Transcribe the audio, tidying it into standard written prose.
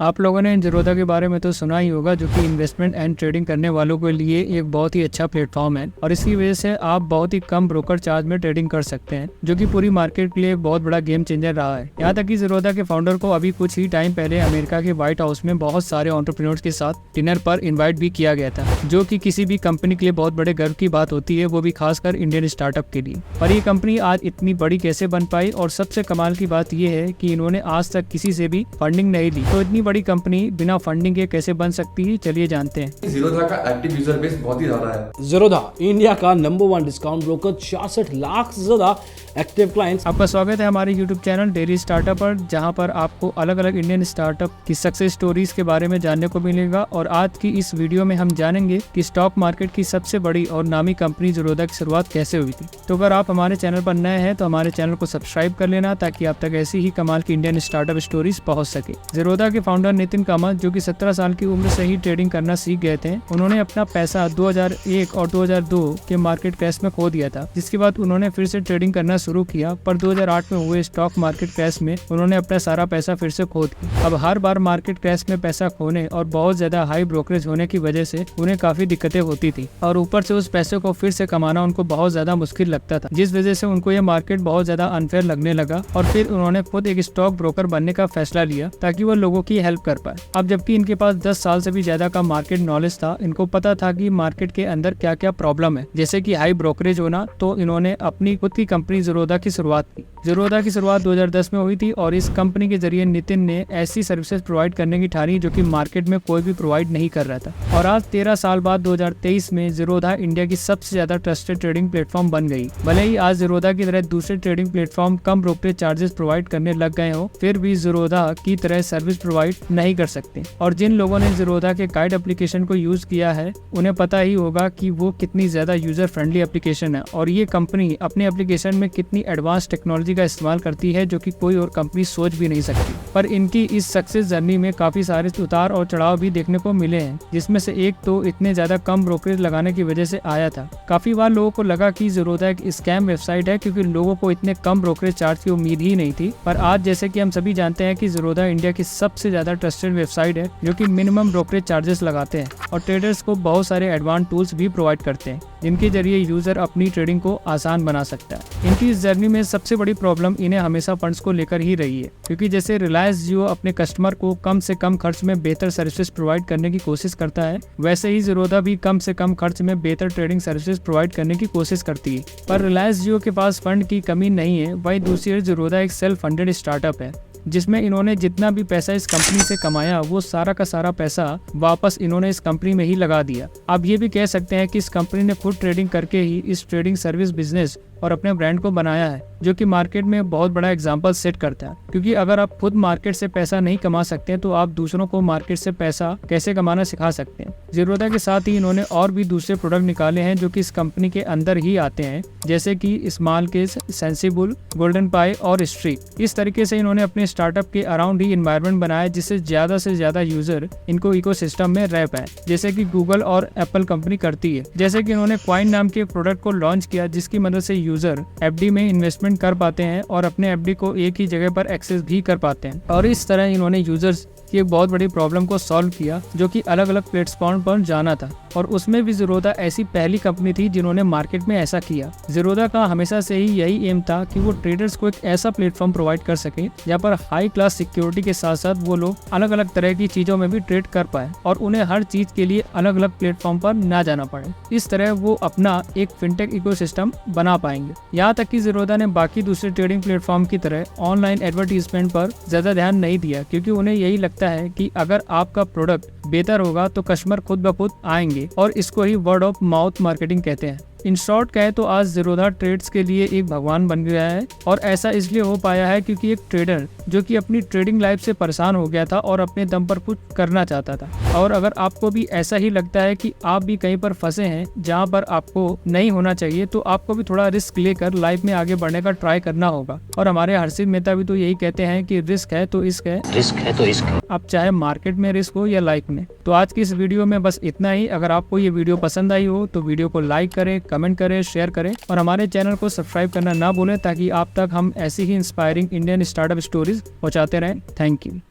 आप लोगों ने ज़ीरोधा के बारे में तो सुना ही होगा, जो कि इन्वेस्टमेंट एंड ट्रेडिंग करने वालों के लिए एक बहुत ही अच्छा प्लेटफॉर्म है और इसकी वजह से आप बहुत ही कम ब्रोकर चार्ज में ट्रेडिंग कर सकते हैं, जो कि पूरी मार्केट के लिए एक बहुत बड़ा गेम चेंजर रहा है। यहाँ तक कि ज़ीरोधा के फाउंडर को अभी कुछ ही टाइम पहले अमेरिका के व्हाइट हाउस में बहुत सारे एंटरप्रेन्योर्स के साथ डिनर पर इन्वाइट भी किया गया था, जो कि किसी भी कंपनी के लिए बहुत बड़े गर्व की बात होती है, वो भी खासकर इंडियन स्टार्टअप के लिए। पर ये कंपनी आज इतनी बड़ी कैसे बन पाई, और सबसे कमाल की बात यह है कि इन्होंने आज तक किसी से भी फंडिंग नहीं ली। तो इतनी बड़ी कंपनी बिना फंडिंग के कैसे बन सकती है, चलिए जानते हैं। ज़ीरोधा का एक्टिव यूजर बेस बहुत ही ज्यादा है। ज़ीरोधा इंडिया का नंबर 1 डिस्काउंट ब्रोकर, 66 लाख से ज्यादा एक्टिव क्लाइंट्स। आपका स्वागत है हमारे YouTube चैनल डेली स्टार्टअप पर, जहां पर आपको अलग अलग इंडियन स्टार्टअप की सक्सेस स्टोरीज के बारे में जानने को मिलेगा। और आज की इस वीडियो में हम जानेंगे कि स्टॉक मार्केट की सबसे बड़ी और नामी कंपनी ज़ीरोधा की शुरुआत कैसे हुई थी। तो अगर आप हमारे चैनल पर नए हैं तो हमारे चैनल को सब्सक्राइब कर लेना, ताकि आप तक ऐसी ही कमाल की इंडियन स्टार्टअप स्टोरीज पहुंच सके। ज़ीरोधा के फाउंडर नितिन कामत, जो कि 17 साल की उम्र से ही ट्रेडिंग करना सीख गए थे, उन्होंने अपना पैसा 2001 और 2002 के मार्केट क्रैश में खो दिया था, जिसके बाद उन्होंने फिर से ट्रेडिंग करना शुरू किया। पर 2008 में हुए स्टॉक मार्केट क्रैश में उन्होंने अपना सारा पैसा फिर से खो दिया। अब हर बार मार्केट क्रैश में पैसा खोने और बहुत ज्यादा हाई ब्रोकरेज होने की वजह से उन्हें काफी दिक्कतें होती थी, और ऊपर से उस पैसे को फिर से कमाना उनको बहुत ज्यादा मुश्किल लगता था, जिस वजह से उनको ये मार्केट बहुत ज्यादा अनफेयर लगने लगा। और फिर उन्होंने खुद एक स्टॉक ब्रोकर बनने का फैसला लिया, ताकि वो लोगों की हेल्प कर पाए। अब जबकि इनके पास 10 साल से भी ज्यादा का मार्केट नॉलेज था, इनको पता था कि मार्केट के अंदर क्या क्या प्रॉब्लम है, जैसे कि हाई ब्रोकरेज होना। तो इन्होंने अपनी खुद की कंपनी ज़ीरोधा की शुरुआत की। ज़ीरोधा की शुरुआत 2010 में हुई थी, और इस कंपनी के जरिए नितिन ने ऐसी सर्विसेज प्रोवाइड करने की ठानी जो कि मार्केट में कोई भी प्रोवाइड नहीं कर रहा था। और आज 13 साल बाद 2023 में ज़ीरोधा इंडिया की सबसे ज्यादा ट्रस्टेड ट्रेडिंग प्लेटफॉर्म बन गई। भले ही आज ज़ीरोधा की तरह दूसरे ट्रेडिंग प्लेटफॉर्म कम ब्रोकरेज चार्जेस प्रोवाइड करने लग गए हो, फिर भी ज़ीरोधा की तरह सर्विस प्रोवाइड नहीं कर सकते। और जिन लोगों ने ज़ीरोधा के गाइड एप्लीकेशन को यूज किया है, उन्हें पता ही होगा कि वो कितनी ज्यादा यूजर फ्रेंडली एप्लीकेशन है, और ये कंपनी अपने एप्लीकेशन में कितनी एडवांस टेक्नोलॉजी का इस्तेमाल करती है, जो कि कोई और कंपनी सोच भी नहीं सकती। पर इनकी इस सक्सेस जर्नी में काफी सारे उतार और चढ़ाव भी देखने को मिले हैं, जिसमें से एक तो इतने ज्यादा कम ब्रोकरेज लगाने की वजह से आया था। काफी बार लोगों को लगा कि ज़ीरोधा एक स्कैम वेबसाइट है, क्योंकि लोगों को इतने कम ब्रोकरेज चार्ज की उम्मीद ही नहीं थी। पर आज जैसे कि हम सभी जानते हैं कि ज़ीरोधा इंडिया की सबसे ज्यादा ट्रस्टेड वेबसाइट है, जो कि मिनिमम ब्रोकरेज चार्जेस लगाते हैं और ट्रेडर्स को बहुत सारे एडवांस टूल्स भी प्रोवाइड करते हैं, जिनके जरिए यूजर अपनी ट्रेडिंग को आसान बना सकता है। इनकी इस जर्नी में सबसे बड़ी प्रॉब्लम इन्हें हमेशा फंड्स को लेकर ही रही है, क्योंकि जैसे रिलायंस जियो अपने कस्टमर को कम से कम खर्च में बेहतर सर्विसेज प्रोवाइड करने की कोशिश करता है, वैसे ही ज़ीरोधा भी कम से कम खर्च में बेहतर ट्रेडिंग सर्विसेज प्रोवाइड करने की कोशिश करती है। पर रिलायंस जियो के पास फंड की कमी नहीं है, वहीं दूसरी ओर ज़ीरोधा एक सेल्फ फंडेड स्टार्टअप है, जिसमें इन्होंने जितना भी पैसा इस कंपनी से कमाया, वो सारा का सारा पैसा वापस इन्होंने इस कंपनी में ही लगा दिया। आप ये भी कह सकते हैं कि इस कंपनी ने खुद ट्रेडिंग करके ही इस ट्रेडिंग सर्विस बिजनेस और अपने ब्रांड को बनाया है, जो कि मार्केट में बहुत बड़ा एग्जांपल सेट करता है। क्योंकि अगर आप खुद मार्केट से पैसा नहीं कमा सकते हैं, तो आप दूसरों को मार्केट से पैसा कैसे कमाना सिखा सकते हैं। ज़ीरोधा के साथ ही इन्होंने और भी दूसरे प्रोडक्ट निकाले हैं, जो कि इस कंपनी के अंदर ही आते हैं, जैसे कि स्मॉल केस, सेंसिबल, गोल्डन पाई और स्ट्रीक। इस तरीके से इन्होंने अपने स्टार्टअप के अराउंड ही इन्वायरमेंट बनाया, जिससे ज्यादा से ज्यादा यूजर इनको इकोसिस्टम में रह पाए, जैसे कि गूगल और एप्पल कंपनी करती है। जैसे कि इन्होंने कॉइन नाम के प्रोडक्ट को लॉन्च किया, जिसकी मदद से यूजर एफडी में इन्वेस्टमेंट कर पाते हैं और अपने एफडी को एक ही जगह पर एक्सेस भी कर पाते हैं। और इस तरह इन्होंने यूजर्स की एक बहुत बड़ी प्रॉब्लम को सॉल्व किया, जो कि अलग अलग प्लेटफॉर्म पर जाना था, और उसमें भी ज़ीरोधा ऐसी पहली कंपनी थी जिन्होंने मार्केट में ऐसा किया। ज़ीरोधा का हमेशा से ही यही एम था कि वो ट्रेडर्स को एक ऐसा प्लेटफॉर्म प्रोवाइड कर सके, जहाँ पर हाई क्लास सिक्योरिटी के साथ साथ वो लोग अलग अलग तरह की चीजों में भी ट्रेड कर पाए, और उन्हें हर चीज के लिए अलग अलग प्लेटफॉर्म पर ना जाना पड़े। इस तरह वो अपना एक फिनटेक इकोसिस्टम बना पाएंगे। यहाँ तक कि ज़ीरोधा ने बाकी दूसरे ट्रेडिंग प्लेटफॉर्म की तरह ऑनलाइन एडवर्टीजमेंट पर ज्यादा ध्यान नहीं दिया, क्योंकि उन्हें यही लगता है कि अगर आपका प्रोडक्ट बेहतर होगा तो कस्टमर खुद ब खुद आएंगे, और इसको ही वर्ड ऑफ माउथ मार्केटिंग कहते हैं। इन शॉर्ट कहे तो आज ज़ीरोधा ट्रेड्स के लिए एक भगवान बन गया है, और ऐसा इसलिए हो पाया है क्योंकि एक ट्रेडर जो कि अपनी ट्रेडिंग लाइफ से परेशान हो गया था और अपने दम पर कुछ करना चाहता था। और अगर आपको भी ऐसा ही लगता है कि आप भी कहीं पर फंसे हैं जहां पर आपको नहीं होना चाहिए, तो आपको भी थोड़ा रिस्क लेकर लाइफ में आगे बढ़ने का ट्राई करना होगा। और हमारे हर्षित मेहता भी तो यही कहते हैं कि रिस्क है तो इश्क है, रिस्क है तो इश्क। अब चाहे मार्केट में रिस्क हो या लाइफ में। तो आज की इस वीडियो में बस इतना ही। अगर आपको ये वीडियो पसंद आई हो तो वीडियो को लाइक करें, कमेंट करें, शेयर करें, और हमारे चैनल को सब्सक्राइब करना ना भूलें, ताकि आप तक हम ऐसी ही इंस्पायरिंग इंडियन स्टार्टअप स्टोरीज पहुंचाते रहें। Thank you.